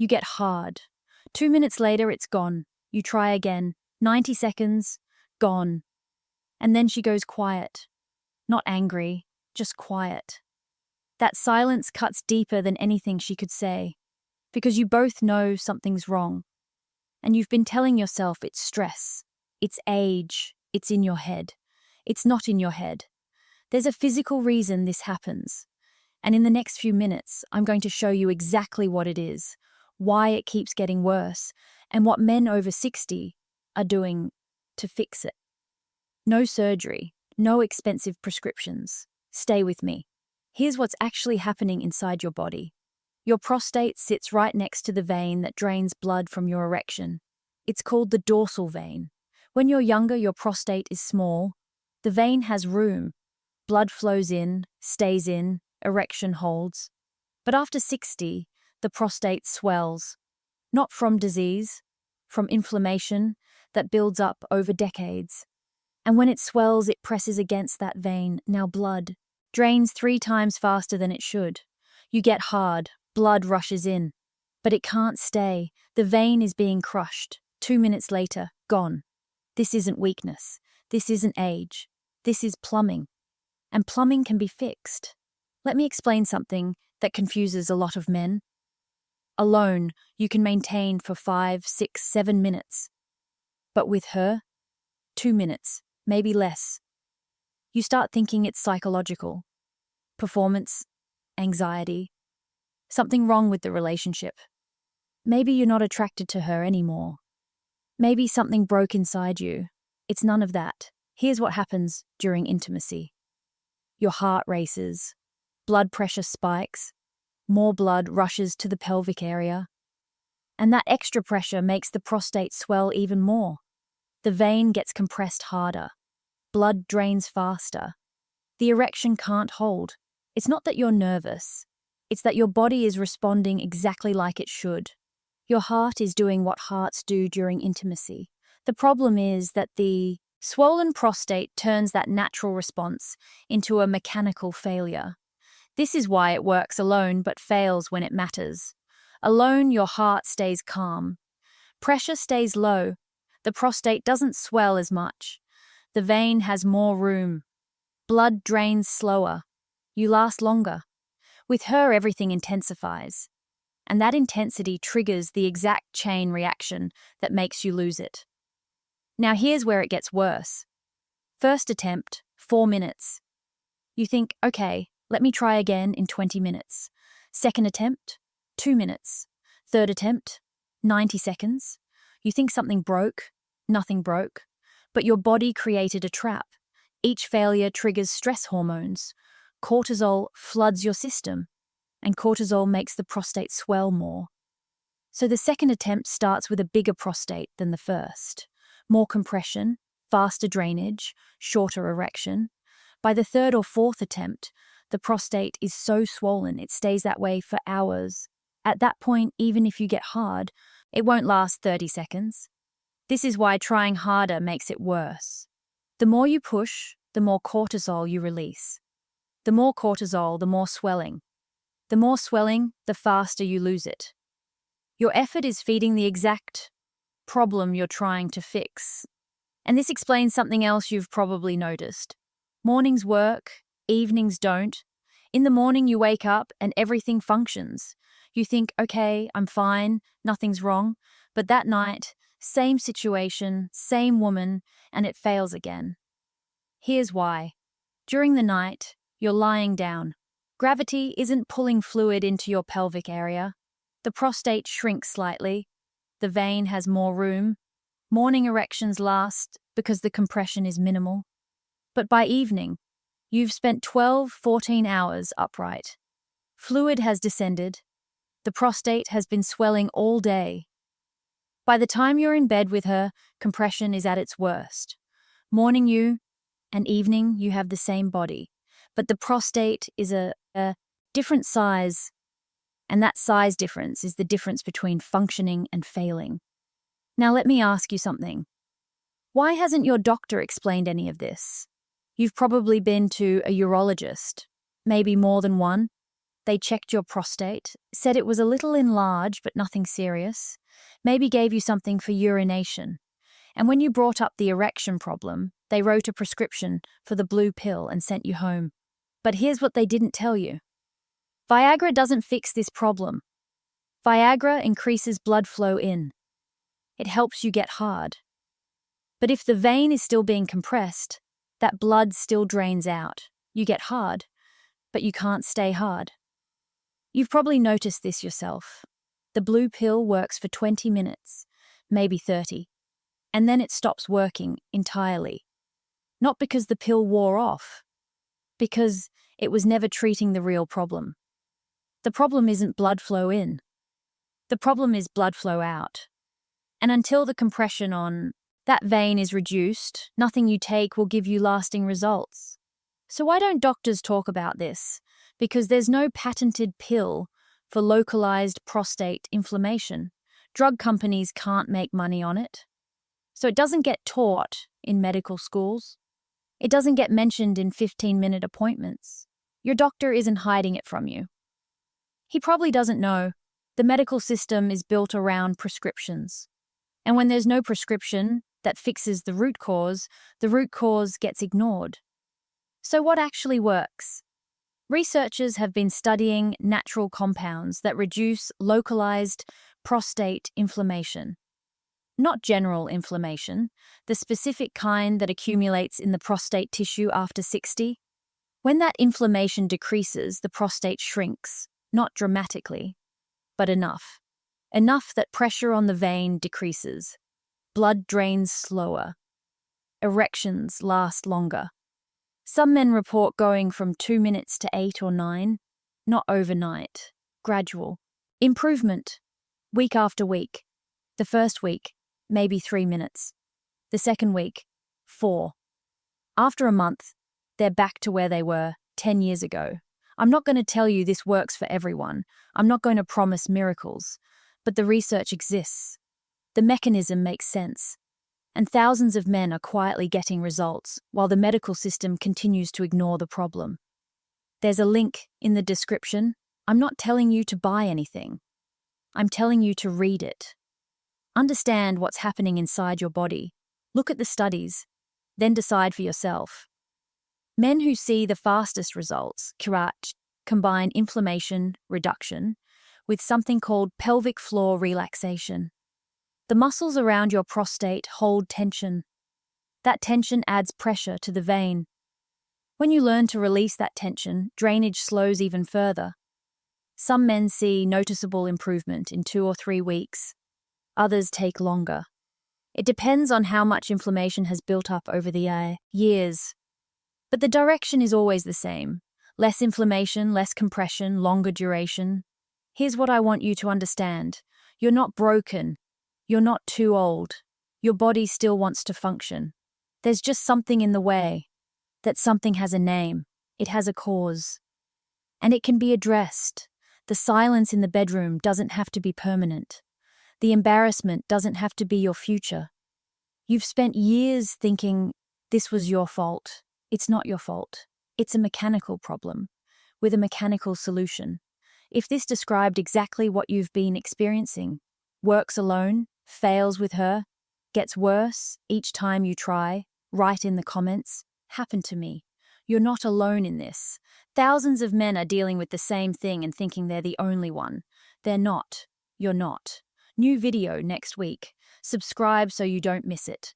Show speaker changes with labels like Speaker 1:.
Speaker 1: You get hard. 2 minutes later, it's gone. You try again. 90 seconds, gone. And then she goes quiet. Not angry, just quiet. That silence cuts deeper than anything she could say, because you both know something's wrong. And you've been telling yourself it's stress, it's age, it's in your head. It's not in your head. There's a physical reason this happens. And in the next few minutes, I'm going to show you exactly what it is, why it keeps getting worse, and what men over 60 are doing to fix it. No surgery, no expensive prescriptions. Stay with me. Here's what's actually happening inside your body. Your prostate sits right next to the vein that drains blood from your erection. It's called the dorsal vein. When you're younger, your prostate is small. The vein has room. Blood flows in, stays in, erection holds. But after 60, the prostate swells. Not from disease, from inflammation that builds up over decades. And when it swells, it presses against that vein. Now blood drains 3 times faster than it should. You get hard, blood rushes in. But it can't stay. The vein is being crushed. 2 minutes later, gone. This isn't weakness. This isn't age. This is plumbing. And plumbing can be fixed. Let me explain something that confuses a lot of men. Alone, you can maintain for 5, 6, 7 minutes. But with her, 2 minutes, maybe less. You start thinking it's psychological. Performance, anxiety, something wrong with the relationship. Maybe you're not attracted to her anymore. Maybe something broke inside you. It's none of that. Here's what happens during intimacy. Your heart races, blood pressure spikes, more blood rushes to the pelvic area, and that extra pressure makes the prostate swell even more. The vein gets compressed harder, blood drains faster. The erection can't hold. It's not that you're nervous, it's that your body is responding exactly like it should. Your heart is doing what hearts do during intimacy. The problem is that the swollen prostate turns that natural response into a mechanical failure. This is why it works alone but fails when it matters. Alone, your heart stays calm. Pressure stays low. The prostate doesn't swell as much. The vein has more room. Blood drains slower. You last longer. With her, everything intensifies. And that intensity triggers the exact chain reaction that makes you lose it. Now here's where it gets worse. First attempt, 4 minutes. You think, okay, let me try again in 20 minutes. Second attempt, 2 minutes. Third attempt, 90 seconds. You think something broke, nothing broke. But your body created a trap. Each failure triggers stress hormones. Cortisol floods your system, and cortisol makes the prostate swell more. So the second attempt starts with a bigger prostate than the first. More compression, faster drainage, shorter erection. By the third or fourth attempt, the prostate is so swollen it stays that way for hours. At that point, even if you get hard, it won't last 30 seconds. This is why trying harder makes it worse. The more you push, the more cortisol you release. The more cortisol, the more swelling. The more swelling, the faster you lose it. Your effort is feeding the exact problem you're trying to fix. And this explains something else you've probably noticed. Mornings work, evenings don't. In the morning you wake up and everything functions. You think, okay, I'm fine, nothing's wrong. But that night, same situation, same woman, and it fails again. Here's why. During the night, you're lying down. Gravity isn't pulling fluid into your pelvic area. The prostate shrinks slightly. The vein has more room. Morning erections last because the compression is minimal. But by evening, you've spent 12, 14 hours upright. Fluid has descended. The prostate has been swelling all day. By the time you're in bed with her, compression is at its worst. Morning you and evening you have the same body, but the prostate is a different size. And that size difference is the difference between functioning and failing. Now let me ask you something. Why hasn't your doctor explained any of this? You've probably been to a urologist, maybe more than one. They checked your prostate, said it was a little enlarged but nothing serious, maybe gave you something for urination. And when you brought up the erection problem, they wrote a prescription for the blue pill and sent you home. But here's what they didn't tell you. Viagra doesn't fix this problem. Viagra increases blood flow in. It helps you get hard. But if the vein is still being compressed, that blood still drains out. You get hard, but you can't stay hard. You've probably noticed this yourself. The blue pill works for 20 minutes, maybe 30, and then it stops working entirely. Not because the pill wore off, because it was never treating the real problem. The problem isn't blood flow in. The problem is blood flow out. And until the compression on that vein is reduced, nothing you take will give you lasting results. So why don't doctors talk about this? Because there's no patented pill for localized prostate inflammation. Drug companies can't make money on it. So it doesn't get taught in medical schools. It doesn't get mentioned in 15-minute appointments. Your doctor isn't hiding it from you. He probably doesn't know. The medical system is built around prescriptions. And when there's no prescription that fixes the root cause gets ignored. So what actually works? Researchers have been studying natural compounds that reduce localized prostate inflammation. Not general inflammation, the specific kind that accumulates in the prostate tissue after 60. When that inflammation decreases, the prostate shrinks, not dramatically, but enough. Enough that pressure on the vein decreases. Blood drains slower. Erections last longer. Some men report going from 2 minutes to 8 or 9, not overnight, gradual. Improvement, week after week. The first week, maybe 3 minutes. The second week, 4. After a month, they're back to where they were 10 years ago. I'm not going to tell you this works for everyone. I'm not going to promise miracles. But the research exists. The mechanism makes sense. And thousands of men are quietly getting results while the medical system continues to ignore the problem. There's a link in the description. I'm not telling you to buy anything. I'm telling you to read it. Understand what's happening inside your body. Look at the studies, then decide for yourself. Men who see the fastest results, Kirat, combine inflammation reduction with something called pelvic floor relaxation. The muscles around your prostate hold tension. That tension adds pressure to the vein. When you learn to release that tension, drainage slows even further. Some men see noticeable improvement in 2 or 3 weeks. Others take longer. It depends on how much inflammation has built up over the years. But the direction is always the same. Less inflammation, less compression, longer duration. Here's what I want you to understand. You're not broken. You're not too old. Your body still wants to function. There's just something in the way. That something has a name. It has a cause. And it can be addressed. The silence in the bedroom doesn't have to be permanent. The embarrassment doesn't have to be your future. You've spent years thinking this was your fault. It's not your fault. It's a mechanical problem with a mechanical solution. If this described exactly what you've been experiencing, works alone, fails with her, gets worse each time you try, write in the comments, happened to me. You're not alone in this. Thousands of men are dealing with the same thing and thinking they're the only one. They're not. You're not. New video next week. Subscribe so you don't miss it.